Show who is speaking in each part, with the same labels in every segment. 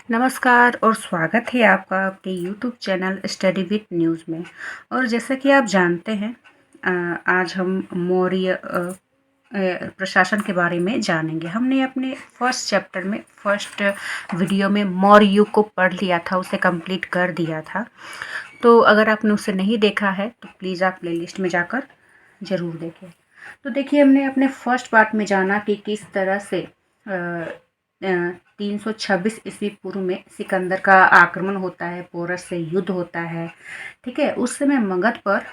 Speaker 1: नमस्कार और स्वागत है आपका आपके YouTube channel study with news में। और जैसा कि आप जानते हैं आज हम मौर्य प्रशासन के बारे में जानेंगे। हमने अपने फर्स्ट चैप्टर में फर्स्ट वीडियो में मौर्य युग को पढ़ लिया था, उसे कंप्लीट कर दिया था। तो अगर आपने उसे नहीं देखा है तो प्लीज़ आप प्लेलिस्ट में जाकर ज़रूर देखें। तो देखिए, हमने अपने फर्स्ट पार्ट में जाना कि किस तरह से 326 ईस्वी पूर्व में सिकंदर का आक्रमण होता है, पोरस से युद्ध होता है। ठीक है, उस समय मगध पर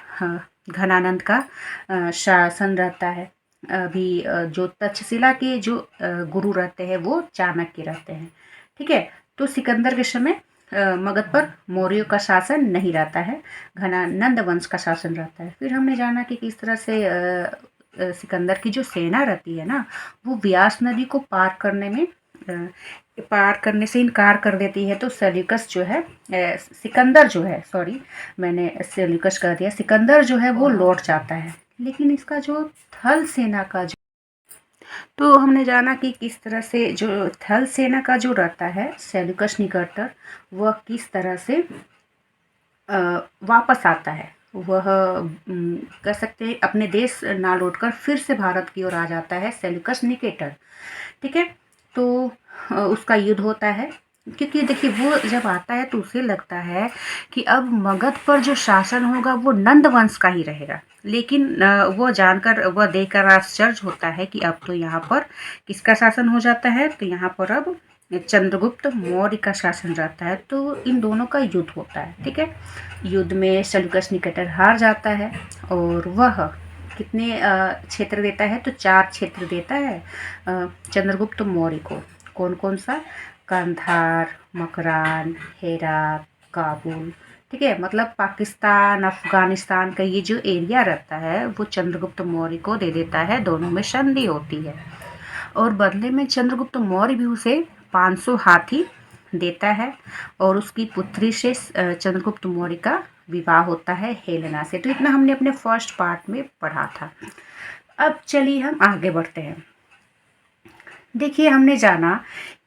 Speaker 1: घनानंद का शासन रहता है। अभी जो तक्षशिला के जो गुरु रहते हैं वो चाणक्य रहते हैं। ठीक है, तो सिकंदर के समय मगध पर मौर्यों का शासन नहीं रहता है, घनानंद वंश का शासन रहता है। फिर हमने जाना कि किस तरह से सिकंदर की जो सेना रहती है ना, वो व्यास नदी को पार करने से इनकार कर देती है। तो सेल्यूकस जो है सिकंदर जो है, सॉरी मैंने सेल्यूकस कह दिया, सिकंदर जो है वो लौट जाता है। लेकिन इसका जो थल सेना का जो, तो हमने जाना कि किस तरह से जो थल सेना का जो रहता है सेल्यूकस निकेटर, वह किस तरह से वापस आता है। वह कह सकते हैं अपने देश ना लौटकर फिर से भारत की ओर आ जाता है सेल्यूकस निकेटर। ठीक है, तो उसका युद्ध होता है। क्योंकि देखिए, वो जब आता है तो उसे लगता है कि अब मगध पर जो शासन होगा वो नंद वंश का ही रहेगा। लेकिन वो जानकर, वह देखकर आश्चर्य होता है कि अब तो यहाँ पर किसका शासन हो जाता है, तो यहाँ पर अब चंद्रगुप्त मौर्य का शासन रहता है। तो इन दोनों का युद्ध होता है। ठीक है, युद्ध में सेल्यूकस निकेटर हार जाता है और वह कितने क्षेत्र देता है, तो 4 क्षेत्र देता है चंद्रगुप्त मौर्य को। कौन कौन सा? कंधार, मकरान, हेरात, काबुल। ठीक है, मतलब पाकिस्तान अफगानिस्तान का ये जो एरिया रहता है वो चंद्रगुप्त मौर्य को दे देता है। दोनों में संधि होती है और बदले में चंद्रगुप्त मौर्य भी उसे 500 हाथी देता है और उसकी पुत्री से चंद्रगुप्त मौर्य का विवाह होता है हेलेना से। तो इतना हमने अपने फर्स्ट पार्ट में पढ़ा था। अब चलिए हम आगे बढ़ते हैं। देखिए, हमने जाना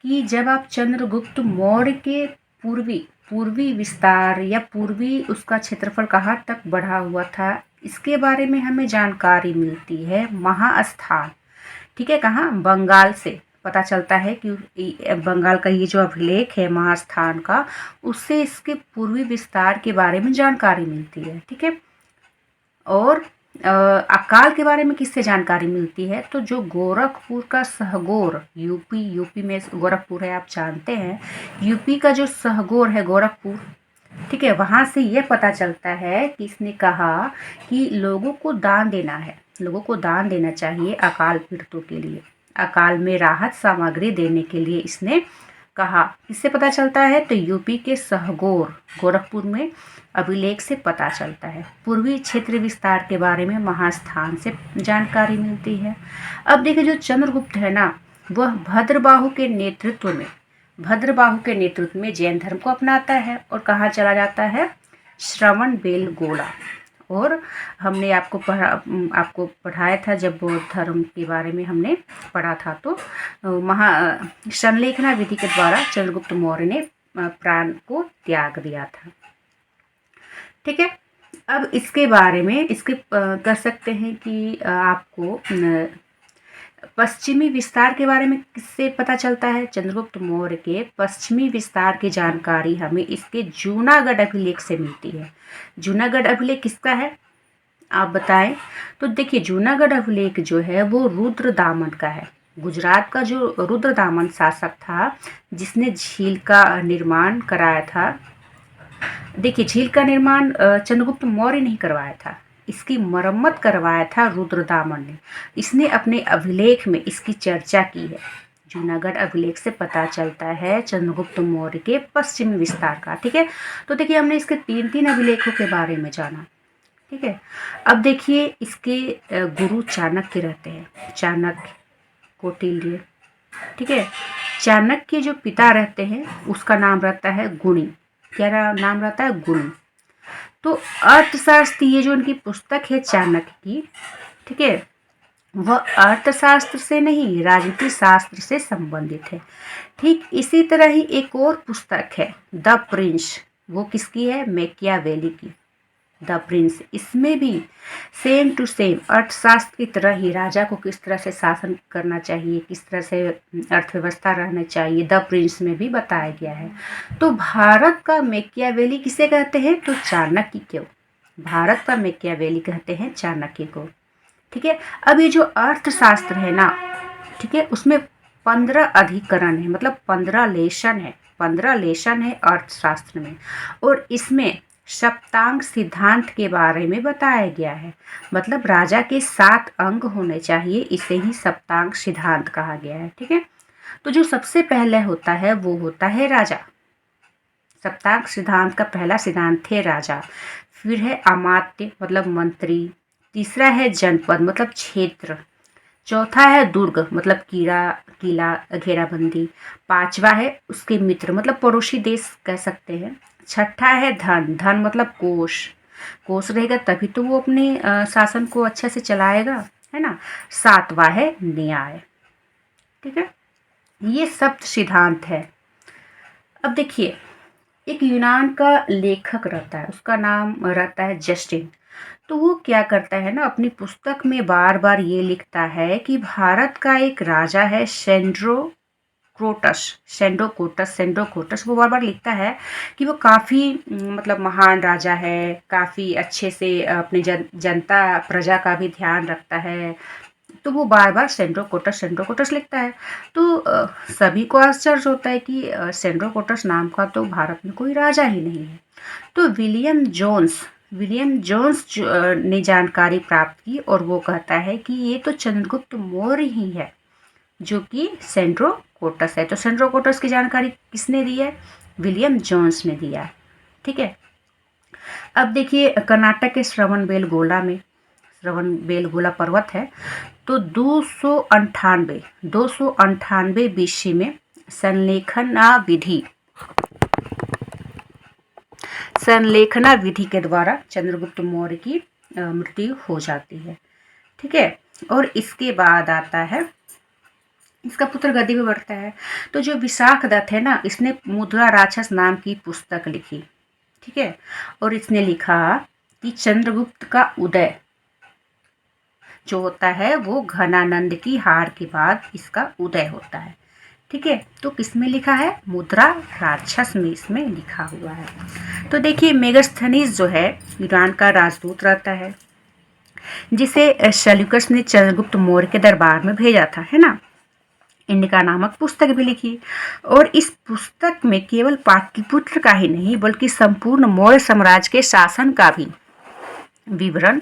Speaker 1: कि जब आप चंद्रगुप्त मौर्य के पूर्वी विस्तार या पूर्वी उसका क्षेत्रफल कहाँ तक बढ़ा हुआ था, इसके बारे में हमें जानकारी मिलती है महास्थान। ठीक है, कहाँ? बंगाल से पता चलता है कि बंगाल का ये जो अभिलेख है महास्थान का, उससे इसके पूर्वी विस्तार के बारे में जानकारी मिलती है। ठीक है, और अकाल के बारे में किससे जानकारी मिलती है, तो जो गोरखपुर का सहगोर, यूपी में गोरखपुर है, आप जानते हैं। यूपी का जो सहगोर है गोरखपुर, ठीक है, वहाँ से ये पता चलता है कि इसने कहा कि लोगों को दान देना है, लोगों को दान देना चाहिए अकाल पीड़ितों के लिए, अकाल में राहत सामग्री देने के लिए इसने कहा। इससे पता चलता है, तो यूपी के सहगोर गोरखपुर में अभिलेख से पता चलता है। पूर्वी क्षेत्र विस्तार के बारे में महास्थान से जानकारी मिलती है। अब देखिए, जो चंद्रगुप्त है ना, वह भद्रबाहु के नेतृत्व में जैन धर्म को अपनाता है और कहाँ चला जाता है? श्रवण बेलगोला। और हमने आपको पढ़ाया था जब बौद्ध धर्म के बारे में हमने पढ़ा था, तो संलेखना विधि के द्वारा चंद्रगुप्त मौर्य ने प्राण को त्याग दिया था। ठीक है, अब इसके बारे में कह सकते हैं कि आपको पश्चिमी विस्तार के बारे में किससे पता चलता है? चंद्रगुप्त मौर्य के पश्चिमी विस्तार की जानकारी हमें इसके जूनागढ़ अभिलेख से मिलती है। जूनागढ़ अभिलेख किसका है, आप बताएं? तो देखिए, जूनागढ़ अभिलेख जो है वो रुद्रदामन का है। गुजरात का जो रुद्रदामन शासक था, जिसने झील का निर्माण कराया था। देखिए, झील का निर्माण चंद्रगुप्त मौर्य नहीं करवाया था, इसकी मरम्मत करवाया था रुद्रदामन ने। इसने अपने अभिलेख में इसकी चर्चा की है। जूनागढ़ अभिलेख से पता चलता है चंद्रगुप्त मौर्य के पश्चिमी विस्तार का। ठीक है, तो देखिए, हमने इसके 3 अभिलेखों के बारे में जाना। ठीक है, अब देखिए, इसके गुरु चाणक्य रहते हैं, चाणक्य कौटिल्य। ठीक है, चाणक्य के जो पिता रहते हैं उसका नाम रहता है गुणी। क्या नाम रहता है? गुणी। तो अर्थशास्त्र, ये जो उनकी पुस्तक है चाणक्य की, ठीक है, वह अर्थशास्त्र से नहीं, राजनीति शास्त्र से संबंधित है। ठीक इसी तरह ही एक और पुस्तक है द प्रिंस, वो किसकी है? मैकियावेली की। द प्रिंस, इसमें भी सेम टू सेम अर्थशास्त्र की तरह ही राजा को किस तरह से शासन करना चाहिए, किस तरह से अर्थव्यवस्था रहना चाहिए, द प्रिंस में भी बताया गया है। तो भारत का मैकियावेली किसे कहते हैं? तो चाणक्य को। भारत का मैकियावेली कहते हैं चाणक्य को। ठीक है। अब ये जो अर्थशास्त्र है ना, ठीक है, उसमें 15 अधिकरण है, मतलब 15 लेसन है, 15 लेसन है अर्थशास्त्र में। और इसमें सप्तांग सिद्धांत के बारे में बताया गया है, मतलब राजा के 7 अंग होने चाहिए, इसे ही सप्तांग सिद्धांत कहा गया है। ठीक है। तो जो सबसे पहले होता है वो होता है राजा। सप्तांग सिद्धांत का पहला सिद्धांत है राजा। फिर है अमात्य, मतलब मंत्री। तीसरा है जनपद, मतलब क्षेत्र। चौथा है दुर्ग, मतलब किला घेराबंदी। पांचवा है उसके मित्र, मतलब पड़ोसी देश कह सकते हैं। छठा है धन, धन मतलब कोष। कोष रहेगा तभी तो वो अपने शासन को अच्छे से चलाएगा, है ना। सातवां है न्याय। ठीक है। ये सप्त सिद्धांत है। अब देखिए, एक यूनान का लेखक रहता है, उसका नाम रहता है जस्टिन। तो वो क्या करता है ना, अपनी पुस्तक में बार बार ये लिखता है कि भारत का एक राजा है सेंड्रोकोटस। वो बार बार लिखता है कि वो काफ़ी मतलब महान राजा है, काफ़ी अच्छे से अपनी जनता प्रजा का भी ध्यान रखता है। तो वो बार बार सेंड्रोकोटस लिखता है। तो सभी को आश्चर्य होता है कि सेंड्रोकोटस नाम का तो भारत में कोई राजा ही नहीं है। तो विलियम जोन्स ने जानकारी प्राप्त की और वो कहता है कि ये तो चंद्रगुप्त मौर्य ही है जो कि सेंड्रोकोटस है। तो सेंड्रोकोटस की जानकारी किसने दी है? विलियम जोन्स ने दिया। ठीक है। अब देखिए, कर्नाटक के श्रवणबेलगोला पर्वत है। तो 298 BC में संलेखना विधि के द्वारा चंद्रगुप्त मौर्य की मृत्यु हो जाती है। ठीक है। और इसके बाद आता है, इसका पुत्र गद्दी पे बढ़ता है। तो जो विशाखदत्त है ना, इसने मुद्रा राक्षस नाम की पुस्तक लिखी। ठीक है। और इसने लिखा कि चंद्रगुप्त का उदय जो होता है वो घनानंद की हार के बाद इसका उदय होता है। ठीक है। तो किसमें लिखा है? मुद्रा राक्षस में इसमें लिखा हुआ है। तो देखिए, मेगास्थनीज जो है ईरान का राजदूत रहता है, जिसे सेल्यूकस ने चंद्रगुप्त मौर्य के दरबार में भेजा था, है ना। इंडिका नामक पुस्तक भी लिखी। और इस पुस्तक में केवल पाटलिपुत्र का ही नहीं बल्कि संपूर्ण मौर्य साम्राज्य के शासन का भी विवरण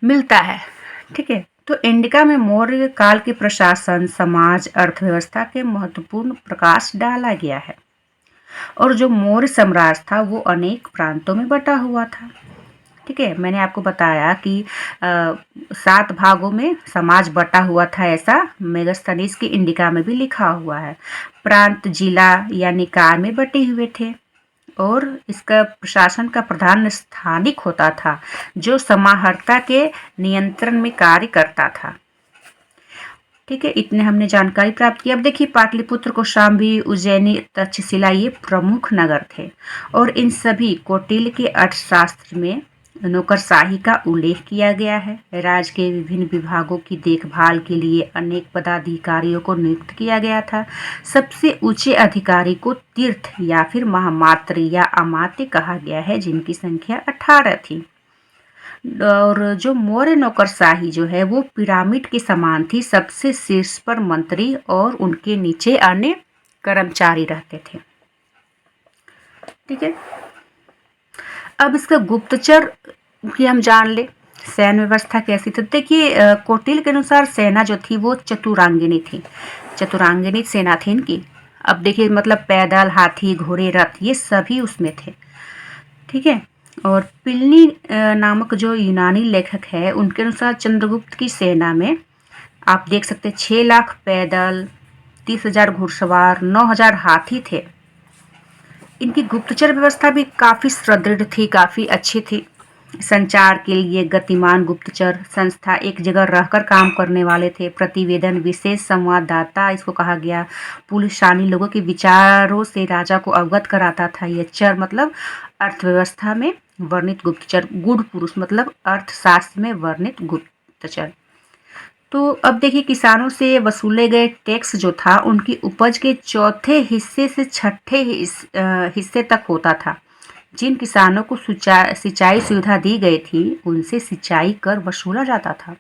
Speaker 1: मिलता है। ठीक है। तो इंडिका में मौर्य काल के प्रशासन, समाज, अर्थव्यवस्था के महत्वपूर्ण प्रकाश डाला गया है। और जो मौर्य साम्राज्य था वो अनेक प्रांतों में बटा हुआ था। ठीक है। मैंने आपको बताया कि 7 भागों में समाज बटा हुआ था, ऐसा मेगास्थनीज की इंडिका में भी लिखा हुआ है। प्रांत, जिला या निकाय में बटे हुए थे। और इसका प्रशासन का प्रधान स्थानिक होता था जो समाहर्ता के नियंत्रण में कार्य करता था। ठीक है। इतने हमने जानकारी प्राप्त की। अब देखिए, पाटलिपुत्र, कौशाम्बी, उज्जैनी, तक्षशिला ये प्रमुख नगर थे। और इन सभी कौटिल्य के अर्थशास्त्र में नौकरशाही का उल्लेख किया गया है। राज्य के विभिन्न विभागों की देखभाल के लिए अनेक पदाधिकारियों को नियुक्त किया गया था। सबसे ऊंचे अधिकारी को तीर्थ या फिर महामात्र या अमात्य कहा गया है, जिनकी संख्या 18 थी। और जो मौर्य नौकरशाही जो है वो पिरामिड के समान थी। सबसे शीर्ष पर मंत्री और उनके नीचे अन्य कर्मचारी रहते थे। ठीक है। अब इसका गुप्तचर की हम जान ले, सैन्य व्यवस्था कैसी थी। देखिए, कौटिल्य के अनुसार सेना जो थी वो चतुरांगिनी सेना थी इनकी। अब देखिए, मतलब पैदल, हाथी, घोड़े, रथ ये सभी उसमें थे। ठीक है। और प्लिनी नामक जो यूनानी लेखक है उनके अनुसार चंद्रगुप्त की सेना में आप देख सकते हैं 6 लाख पैदल, 30,000 घुड़सवार, 9,000 हाथी थे। इनकी गुप्तचर व्यवस्था भी काफ़ी सुदृढ़ थी, काफ़ी अच्छी थी। संचार के लिए गतिमान गुप्तचर संस्था, एक जगह रहकर काम करने वाले थे। प्रतिवेदन, विशेष संवाददाता इसको कहा गया। पुलिस शानी लोगों के विचारों से राजा को अवगत कराता था। ये चर मतलब अर्थव्यवस्था में वर्णित गुप्तचर। गुड़ पुरुष मतलब अर्थशास्त्र में वर्णित गुप्तचर। तो अब देखिए, किसानों से वसूले गए टैक्स जो था उनकी उपज के चौथे हिस्से से छठे हिस्से तक होता था। जिन किसानों को सिंचाई सुविधा दी गई थी उनसे सिंचाई कर वसूला जाता था।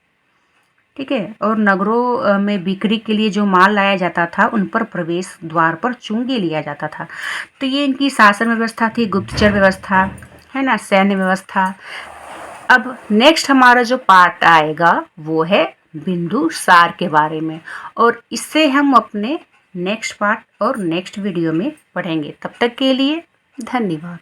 Speaker 1: ठीक है। और नगरों में बिक्री के लिए जो माल लाया जाता था उन पर प्रवेश द्वार पर चुंगी लिया जाता था। तो ये इनकी शासन व्यवस्था थी, गुप्तचर व्यवस्था, है ना, सैन्य व्यवस्था। अब नेक्स्ट हमारा जो पार्ट आएगा वो है बिंदुसार के बारे में, और इससे हम अपने नेक्स्ट पार्ट और नेक्स्ट वीडियो में पढ़ेंगे। तब तक के लिए धन्यवाद।